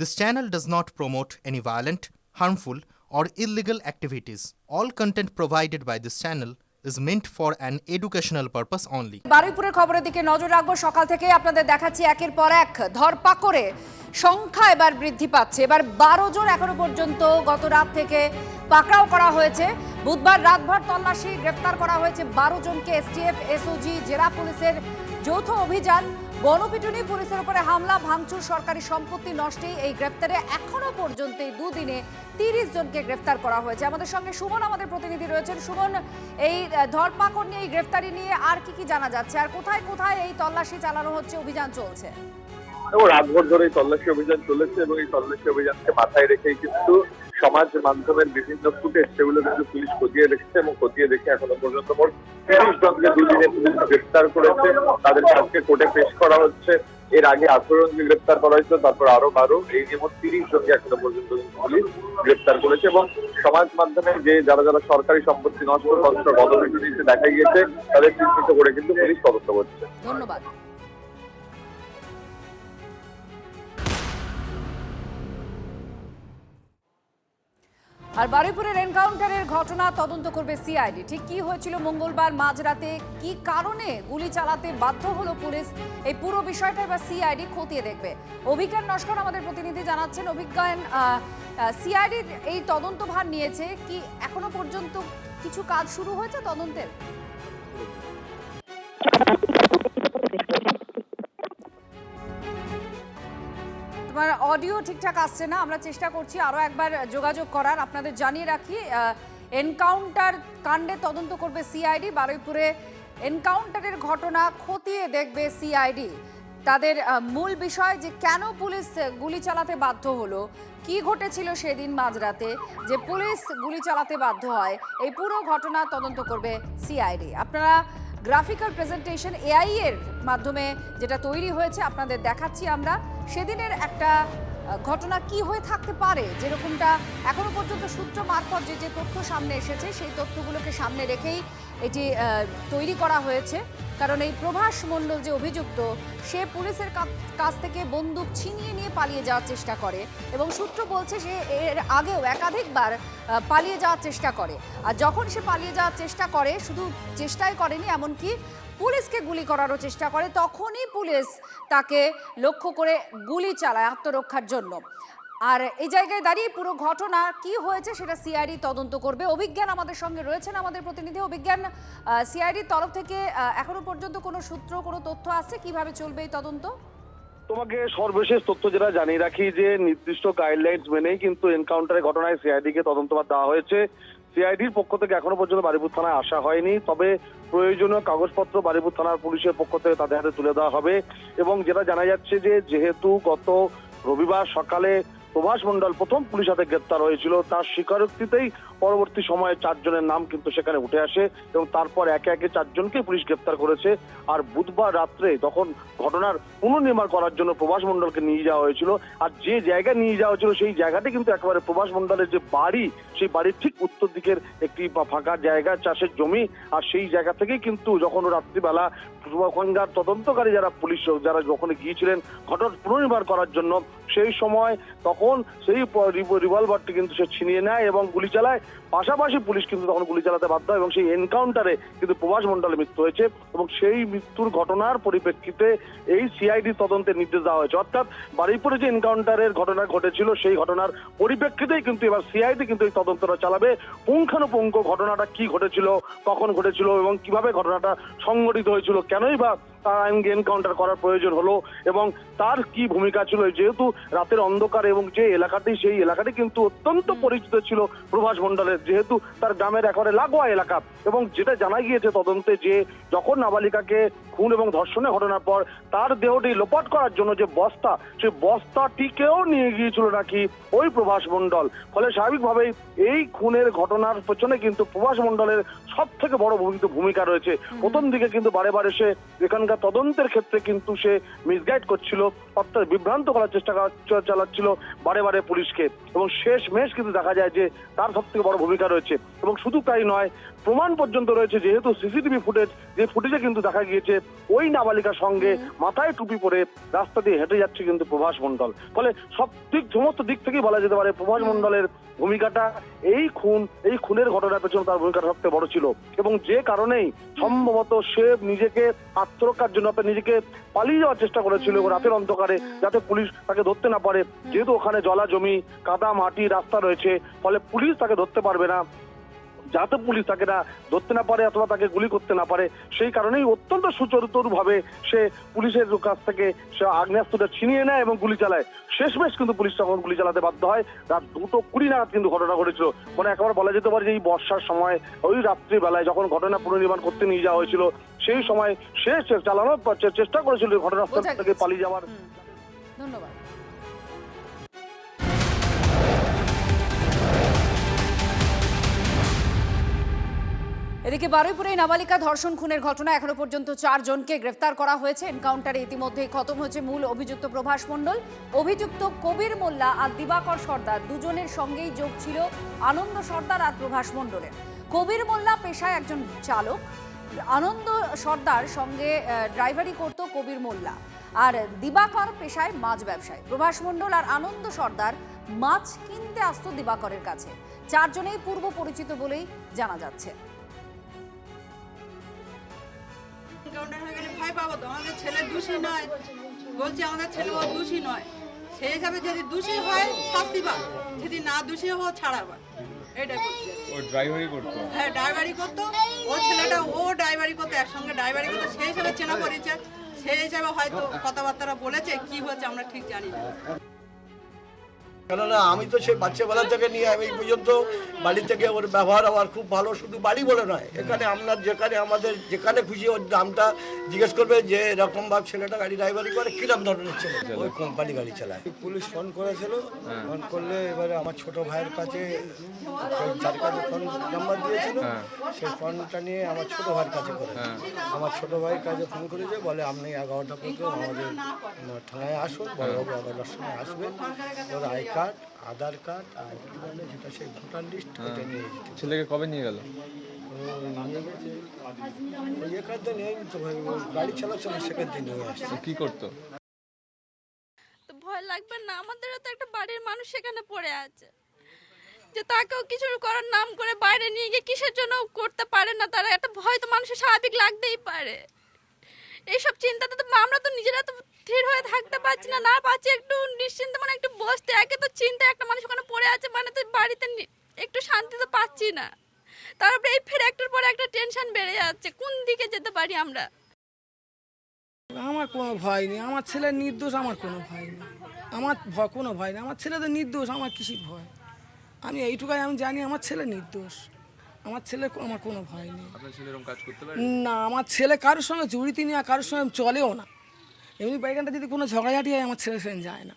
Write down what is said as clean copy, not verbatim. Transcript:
This channel does not promote any violent, harmful, or illegal activities. All content provided by this channel is meant for an educational purpose only. বারুইপুরের খবরের দিকে নজর রাখবো। সকাল থেকে আপনাদের দেখাচ্ছি একের পর এক ধরপাকড়ে সংখ্যা এবার বৃদ্ধি পাচ্ছে। এবার 12 জন এখনো পর্যন্ত গত রাত থেকে পাকড়াও করা হয়েছে। বুধবার রাতভর তল্লাশি, গ্রেফতার করা হয়েছে 12 জনকে। এসটিএফ, এসওজি, জেলা পুলিশের যৌথ অভিযান, গণপিটুনি, পুলিশের উপরে হামলা, ভাঙচুর, সরকারি সম্পত্তি নষ্টে এই গ্রেফতারে এখনো পর্যন্ত এই দুদিনে 30 জনকে গ্রেফতার করা হয়েছে। আমাদের সঙ্গে সুমন আমাদের প্রতিনিধি রয়েছেন। সুমন, এই ধরপাকড় নিয়ে, এই গ্রেফতারি নিয়ে আর কি জানা যাচ্ছে, আর কোথায় কোথায় এই তল্লাশি চালানো হচ্ছে, অভিযান চলছে? রাতভর ধরে এই তল্লাশি অভিযান চলেছে এবং এই তল্লাশি অভিযানকে মাথায় রেখেই কিন্তু সমাজ মাধ্যমের বিভিন্ন ফুটেজ সেগুলো কিন্তু পুলিশ খতিয়ে রেখেছে এবং খতিয়ে দেখে এখনো পর্যন্ত মোট 30 জনকে দুদিনে পুলিশ গ্রেফতার করেছে। তাদেরকে আজকে কোর্টে পেশ করা হচ্ছে। এর আগে 18 জনকে গ্রেফতার করা হয়েছিল, তারপর আরো 12, এই নিয়ে মোট 30 জনকে এখনো পর্যন্ত পুলিশ গ্রেফতার করেছে। এবং সমাজ মাধ্যমে যে যারা যারা সরকারি সম্পত্তি নষ্ট করছে, গণপিটুনিতে দেখা গিয়েছে, তাদের চিহ্নিত করে কিন্তু পুলিশ তদন্ত করছে। ধন্যবাদ। আর বারুইপুরের এনকাউন্টারের ঘটনা তদন্ত করবে সিআইডি। ঠিক কি হয়েছিল মঙ্গলবার মাঝরাতে, কি কারণে গুলি চালাতে বাধ্য হলো পুলিশ, এই পুরো বিষয়টা এবার সিআইডি খতিয়ে দেখবে। অভিজ্ঞান নস্কর আমাদের প্রতিনিধি জানাচ্ছেন। অভিজ্ঞান, সিআইডি এই তদন্ত ভার নিয়েছে, কি এখনো পর্যন্ত কিছু কাজ শুরু হয়েছে তদন্তের? তোমার অডিও ঠিকঠাক আসছে না, আমরা চেষ্টা করছি আরও একবার যোগাযোগ করার। আপনাদের জানিয়ে রাখি, এনকাউন্টার কাণ্ডে তদন্ত করবে সিআইডি। বারুইপুরে এনকাউন্টারের ঘটনা খতিয়ে দেখবে সিআইডি। তাদের মূল বিষয় যে কেন পুলিশ গুলি চালাতে বাধ্য হলো, কি ঘটেছিল সেদিন মাঝরাতে যে পুলিশ গুলি চালাতে বাধ্য হয়, এই পুরো ঘটনা তদন্ত করবে সিআইডি। আপনারা গ্রাফিক্যাল প্রেজেন্টেশন এআই এর মাধ্যমে যেটা তৈরি হয়েছে আপনাদের দেখাচ্ছি আমরা। সেদিনের একটা ঘটনা কি হয়ে থাকতে পারে, যেরকমটা এখনো পর্যন্ত সূত্র মারফত যে তথ্য সামনে এসেছে, সেই তথ্যগুলোকে সামনে রেখেই এটি তৈরি করা হয়েছে। কারণ এই প্রভাস মণ্ডল যে অভিযুক্ত, সে পুলিশের কাছ থেকে বন্দুক ছিনিয়ে নিয়ে পালিয়ে যাওয়ার চেষ্টা করে এবং সূত্র বলছে সে এর আগেও একাধিকবার পালিয়ে যাওয়ার চেষ্টা করে। আর যখন সে পালিয়ে যাওয়ার চেষ্টা করে, শুধু চেষ্টাই করেনি, এমনকি পুলিশকে গুলি করারও চেষ্টা করে, তখনই পুলিশ তাকে লক্ষ্য করে গুলি চালায় আত্মরক্ষার জন্য। আর এই জায়গায় দাঁড়িয়ে পুরো ঘটনা কি হয়েছে সেটা সিআইডি তদন্ত করবে। অভিজ্ঞান আমাদের সঙ্গে রয়েছেন, আমাদের প্রতিনিধি। অভিজ্ঞান, সিআইডির তরফ থেকে এখনো পর্যন্ত কোনো সূত্র, কোনো তথ্য আছে, কিভাবে চলবে এই তদন্ত? তোমাকে সর্বশেষ তথ্য যেটা জানিয়ে রাখি যে নির্দিষ্ট গাইডলাইন্স মেনেই কিন্তু এনকাউন্টারের ঘটনায় সিআইডি কে তদন্তভার দেওয়া হয়েছে। সিআইডির পক্ষ থেকে এখনো পর্যন্ত বারুইপুর থানায় আসা হয়নি, তবে প্রয়োজনীয় কাগজপত্র বারুইপুর থানার পুলিশের পক্ষ থেকে তাদের হাতে তুলে দেওয়া হবে। এবং যেটা জানা যাচ্ছে যে যেহেতু গত রবিবার সকালে প্রভাস মণ্ডল প্রথম পুলিশ হাতে গ্রেপ্তার হয়েছিল, তার স্বীকারোক্তিতেই পরবর্তী সময়ে 4 জনের নাম কিন্তু সেখানে উঠে আসে এবং তারপর একে একে 4 জনকে পুলিশ গ্রেপ্তার করেছে। আর বুধবার রাত্রে তখন ঘটনার পুনর্নির্মাণ করার জন্য প্রভাস মণ্ডলকে নিয়ে যাওয়া হয়েছিল। আর যে জায়গায় নিয়ে যাওয়া হয়েছিল সেই জায়গাটি কিন্তু একেবারে প্রভাস মণ্ডলের যে বাড়ি, সেই বাড়ির ঠিক উত্তর দিকের একটি ফাঁকা জায়গা, চাষের জমি। আর সেই জায়গা থেকেই কিন্তু যখন রাত্রিবেলা ওখানকার তদন্তকারী যারা পুলিশ যারা যখন গিয়েছিলেন ঘটনার পুনর্নির্মাণ করার জন্য, সেই সময় তখন সেই রিভলভারটি কিন্তু সে ছিনিয়ে নেয় এবং গুলি চালায়। পাশাপাশি পুলিশ কিন্তু তখন গুলি চালাতে বাধ্য হয় এবং সেই এনকাউন্টারে কিন্তু প্রভাস মণ্ডলের মৃত্যু হয়েছে এবং সেই মৃত্যুর ঘটনার পরিপ্রেক্ষিতে এই সিআইডি তদন্তের নির্দেশ দেওয়া হয়েছে। অর্থাৎ বারুইপুরে যে এনকাউন্টারের ঘটনা ঘটেছিল সেই ঘটনার পরিপ্রেক্ষিতেই কিন্তু এবার সিআইডি কিন্তু এই তদন্তটা চালাবে। পুঙ্খানুপুঙ্খ ঘটনাটা কি ঘটেছিল, কখন ঘটেছিল এবং কিভাবে ঘটনাটা সংঘটিত হয়েছিল, কেনই বা এনকাউন্টার করার প্রয়োজন হলো এবং তার কি ভূমিকা ছিল। যেহেতু রাতের অন্ধকার এবং যে এলাকাটি, সেই এলাকাটি কিন্তু অত্যন্ত পরিচিত ছিল প্রভাস মণ্ডলের, যেহেতু তার গ্রামের একেবারে লাগোয়া এলাকা। এবং যেটা জানা গিয়েছে তদন্তে যে যখন নাবালিকাকে খুন এবং ধর্ষণের ঘটনার পর তার দেহটি লোপাট করার জন্য যে বস্তা, সেই বস্তাটিকেও নিয়ে গিয়েছিল নাকি ওই প্রভাস মণ্ডল। ফলে স্বাভাবিকভাবেই এই খুনের ঘটনার পেছনে কিন্তু প্রভাস মণ্ডলের সব থেকে বড় ভূমিকা রয়েছে। প্রথম দিকে কিন্তু বারে বারে সে এখানকার তদন্তের ক্ষেত্রে কিন্তু সে মিসগাইড করছিল, অর্থাৎ বিভ্রান্ত করার চেষ্টা চালাচ্ছিল বারে বারে পুলিশকে, এবং শেষমেশ কিন্তু দেখা যায় যে তার সব থেকে বড় ভূমিকা রয়েছে। এবং শুধু তাই নয়, প্রমাণ পর্যন্ত রয়েছে, যেহেতু সিসিটিভি ফুটেজ, যে ফুটেজে কিন্তু দেখা গিয়েছে ওই নাবালিকার সঙ্গে মাথায় টুপি পরে রাস্তা দিয়ে হেঁটে যাচ্ছে কিন্তু প্রভাস মণ্ডল। ফলে সমস্ত দিক থেকেই বলা যেতে পারে প্রভাস মণ্ডলের ভূমিকাটা এই খুনের ঘটনার পেছনে তার ভূমিকাটা সবচেয়ে বড় ছিল, এবং যে কারণেই সম্ভবত সে নিজেকে আত্মরক্ষার জন্য নিজেকে পালিয়ে যাওয়ার চেষ্টা করেছিল রাতের অন্ধকারে, যাতে পুলিশ তাকে ধরতে না পারে। যেহেতু ওখানে জলা জমি, কাদা মাটি রাস্তা রয়েছে, ফলে পুলিশ তাকে ধরতে পারবে না, যাতে পুলিশ তাকে না ধরতে না পারে অথবা তাকে গুলি করতে না পারে, সেই কারণেই অত্যন্ত সুচরিতভাবে সে পুলিশের কাছ থেকে সে আগ্নেয়াস্ত্রটা ছিনিয়ে নেয় এবং গুলি চালায়। শেষমেশ কিন্তু পুলিশ তখন গুলি চালাতে বাধ্য হয়। রাত 2:20 নাগাদ কিন্তু ঘটনা ঘটেছিল। মানে একেবারে বলা যেতে পারে যে এই বর্ষার সময়, ওই রাত্রিবেলায় যখন ঘটনা পুনর্নির্মাণ করতে নিয়ে যাওয়া হয়েছিল, সেই সময় সে চালানোর চেষ্টা করেছিল ঘটনাস্থল থেকে পালিয়ে যাওয়ার। ধন্যবাদ। এদিকে বারুইপুরে নাবালিকা ধর্ষণ খুনের ঘটনা এখনো পর্যন্ত 4 জনকে গ্রেফতার করা হয়েছে। এনকাউন্টারে ইতিমধ্যেই খতম হয়েছে মূল অভিযুক্ত প্রভাস মণ্ডল। অভিযুক্ত কবির মোল্লা আর দিবাকর সর্দার দুজনের সঙ্গেই যোগ ছিল আনন্দ সর্দার আর প্রভাস মণ্ডলের। কবির মোল্লা পেশায় একজন চালক, আনন্দ সর্দার সঙ্গে ড্রাইভারি করত কবির মোল্লা, আর দিবাকর পেশায় মাছ ব্যবসায়ী। প্রভাস মণ্ডল আর আনন্দ সর্দার মাছ কিনতে আসতো দিবাকরের কাছে। 4 জনেই পূর্ব পরিচিত বলেই জানা যাচ্ছে। এনকাউন্টার হয়ে গেলে ভয় পাবো তো, আমাদের ছেলে দোষী নয়, বলছি আমাদের ছেলে ও দোষী নয়, সেই হিসাবে যদি দোষী হয় শাস্তি পাবে, যদি না দোষী হয় ছাড়াবে, এটাই বলছি। ও ড্রাইভারি করতো? হ্যাঁ ড্রাইভারি করতো, ও ছেলেটা ও ড্রাইভারি করতো, একসঙ্গে ড্রাইভারি করতো, সেই হিসাবে চেনা পরিচয়, সেই হিসাবে হয়তো কথাবার্তা বলেছে, কি হচ্ছে আমরা ঠিক জানি না। কেননা আমি তো সেই বাচ্চাবেলা থেকে নিয়ে আমি এই পর্যন্ত বাড়ি থেকে ওর ব্যবহার আমার খুব ভালো, শুধু বাড়ি বলে নয়, এখানে আপনার যেখানে খুশি ওর দামটা জিজ্ঞেস করবে যে এরকম ভাব ছেলেটা গাড়ি ড্রাইভারি করে, কিরম ধরনের ছেলে, ওই কোম্পানি গাড়ি চালায়। পুলিশ ফোন করেছিল, ফোন করলে এবারে আমার ছোট ভাইয়ের কাছে, যার কাছে ফোন নাম্বার দিয়েছিল সেই ফোনটা নিয়ে আমার ছোট ভাইয়ের কাছে করে, আমার ছোট ভাইয়ের কাছে ফোন করেছে, বলে আপনি 11টা পর্যন্ত আমাদের থানায় আসুন, বড়বাবু 11টার সময় আসবে, ওর আই কার্ড, আধার কার্ড আর কি বলে যেটা সেই ভোটার লিস্ট, এটা নিয়ে যেতে। ছেলেকে কবে নিয়ে গেল? নিয়ে গেছে ওই এখান থেকে নিয়ে তো ভাই, গাড়ি চালাচ্ছে না, সেখান থেকে নিয়ে আসছে। কি করতো? তো ভয় লাগবে না? আমাদেরও তো একটা বাড়ির মানুষ সেখানে পড়ে আছে, যে তাকেও কিছু করার নাম করে বাইরে নিয়ে গিয়ে কিসের জন্য করতে পারে না তারা, একটা ভয় তো মানুষের স্বাভাবিক লাগতেই পারে। এইসব চিন্তাতে তো আমরা তো নিজেরা তো স্থির হয়ে থাকতে পারছি না, না পাচ্ছি একটু নিশ্চিন্তে, মানে একটু বসতে। একে তো চিন্তা একটা মানুষ ওখানে পড়ে আছে, মানে তো বাড়িতে একটু শান্তি তো পাচ্ছি না, তারপরে এই ফের একটার পরে একটা টেনশন বেড়ে যাচ্ছে, কোন দিকে যেতে পারি আমরা। আমার কোনো ভয় নেই, আমার ছেলে নির্দোষ, আমার কোনো ভয় নেই, আমার কোনো ভয় নেই, আমার ছেলে তো নির্দোষ, আমার কিসির ভয়? আমি এইটুকাই আমি জানি আমার ছেলে নির্দোষ, আমার ছেলে, আমার কোনো ভয় নেই। আপনার ছেলে এরকম কাজ করতে পারে না? আমার ছেলে কারোর সঙ্গে জড়িত নেই, আর কারোর সঙ্গে চলেও না। এমনি বাইকানটা যদি কোনো ঝগড়াঝাটি হয় আমার ছেলে সেখানে যায় না।